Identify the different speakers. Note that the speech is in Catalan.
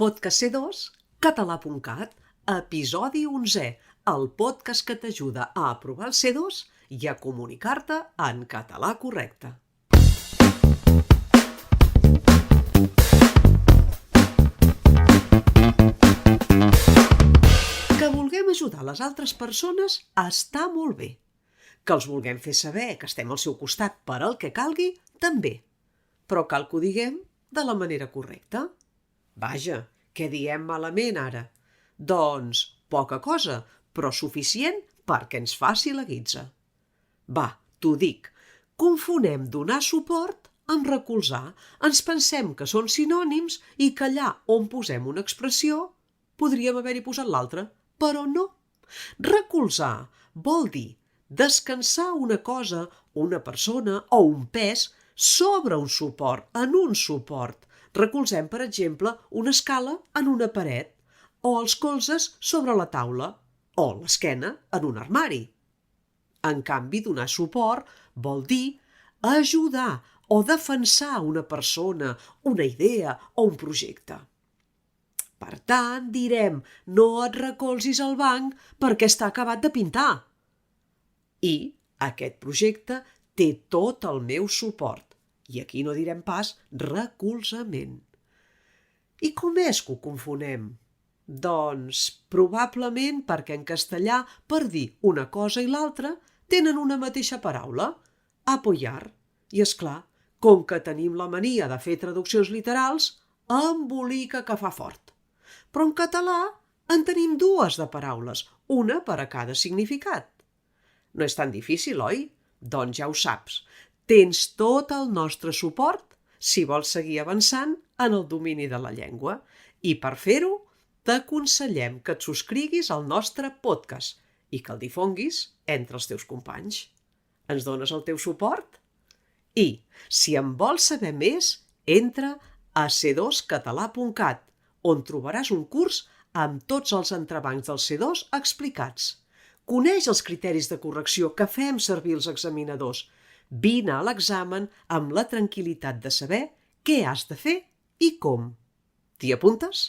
Speaker 1: Podcast C2, català.cat, episodi 11è, el podcast que t'ajuda a aprovar el C2 i a comunicar-te en català correcte. Que vulguem ajudar les altres persones està molt bé. Que els vulguem fer saber que estem al seu costat per al que calgui, també. Però cal que ho diguem de la manera correcta. Vaja, què diem malament ara? Doncs poca cosa, però suficient perquè ens faci la guitza. Va, t'ho dic, confonem donar suport amb recolzar. Ens pensem que són sinònims i que allà on posem una expressió podríem haver-hi posat l'altra, però no. Recolzar vol dir descansar una cosa, una persona o un pes sobre un suport, en un suport. Recolzem, per exemple, una escala en una paret, o els colzes sobre la taula, o l'esquena en un armari. En canvi, donar suport vol dir ajudar o defensar una persona, una idea o un projecte. Per tant, direm, no et recolzis al banc perquè està acabat de pintar. I aquest projecte té tot el meu suport. I aquí no direm pas recolzament. I com és que ho confonem? Doncs probablement perquè en castellà per dir una cosa i l'altra tenen una mateixa paraula, apoyar. I és clar, com que tenim la mania de fer traduccions literals, embolica que fa fort. Però en català en tenim dues de paraules, una per a cada significat. No és tan difícil, oi? Doncs ja ho saps. Tens tot el nostre suport si vols seguir avançant en el domini de la llengua. I per fer-ho, t'aconsellem que et subscriguis al nostre podcast i que el difonguis entre els teus companys. Ens dones el teu suport? I, si en vols saber més, entra a c2català.cat, on trobaràs un curs amb tots els entrebancs del C2 explicats. Coneix els criteris de correcció que fem servir els examinadors. Vine a l'examen amb la tranquil·litat de saber què has de fer i com. T'hi apuntes?